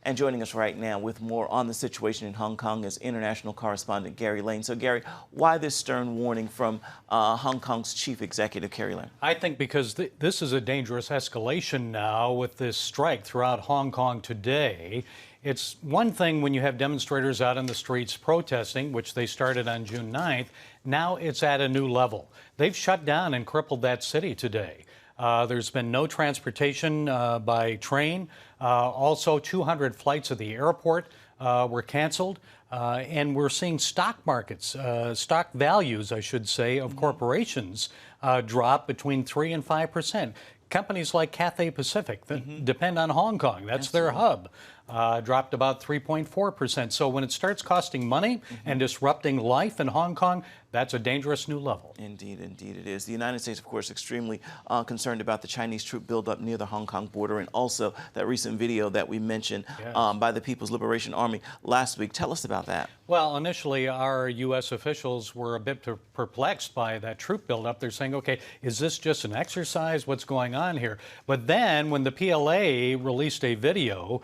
And joining us right now with more on the situation in Hong Kong is international correspondent Gary Lane. So, Gary, why this stern warning from Hong Kong's chief executive, Carrie Lam? I think because this is a dangerous escalation now with this strike throughout Hong Kong today. It's one thing when you have demonstrators out in the streets protesting, which they started on June 9th. Now it's at a new level. They've shut down and crippled that city today. There's been no transportation by train. Also, 200 flights at the airport were canceled. And we're seeing stock markets, stock values, I should say, of corporations drop between 3 and 5%. Companies like Cathay Pacific that depend on Hong Kong, that's their hub, dropped about 3.4%. So when it starts costing money and disrupting life in Hong Kong, that's a dangerous new level. Indeed, indeed it is. The United States, of course, extremely concerned about the Chinese troop buildup near the Hong Kong border, and also that recent video that we mentioned by the People's Liberation Army last week. Tell us about that. Well, initially, our U.S. officials were a bit perplexed by that troop buildup. They're saying, okay, is this just an exercise? What's going on here? But then when the PLA released a video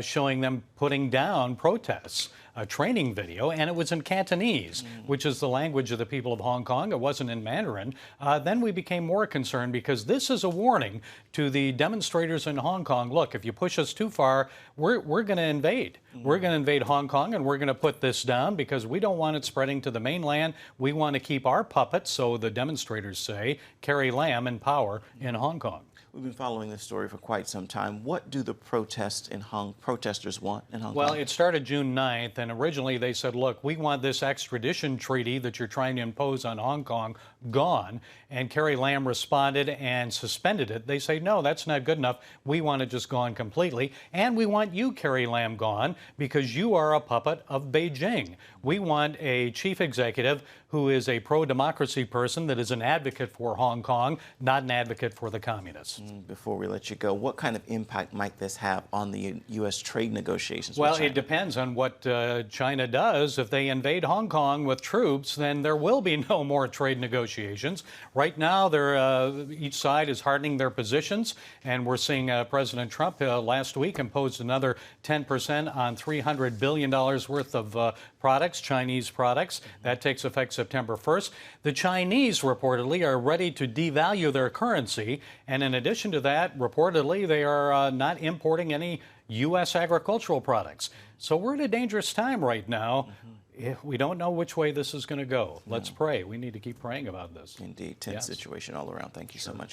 showing them putting down protests, a training video, and it was in Cantonese, which is the language of the people of Hong Kong. It wasn't in Mandarin. Then we became more concerned because this is a warning to the demonstrators in Hong Kong. Look, if you push us too far, we're going to invade. We're going to invade Hong Kong, and we're going to put this down because we don't want it spreading to the mainland. We want to keep our puppets, so the demonstrators say, Carrie Lam in power in Hong Kong. We've been following this story for quite some time. What do the protesters want in Hong Kong? Well, it started June 9th, and originally they said, look, we want this extradition treaty that you're trying to impose on Hong Kong gone. And Carrie Lam responded and suspended it. They say, no, that's not good enough. We want it just gone completely. And we want you, Carrie Lam, gone because you are a puppet of Beijing. We want a chief executive who is a pro-democracy person that is an advocate for Hong Kong, not an advocate for the communists. Before we let you go, what kind of impact might this have on the U.S. trade negotiations? Well, it depends on what China does. If they invade Hong Kong with troops, then there will be no more trade negotiations. Right now, each side is hardening their positions, and we're seeing President Trump last week imposed another 10% on $300 billion worth of products, Chinese products. That takes effect September 1st. The Chinese reportedly are ready to devalue their currency, and in addition to that, reportedly they are not importing any U.S. agricultural products. So we're at a dangerous time right now. We don't know which way this is going to go. Let's pray. We need to keep praying about this. Indeed. Tense situation all around. Thank you so much.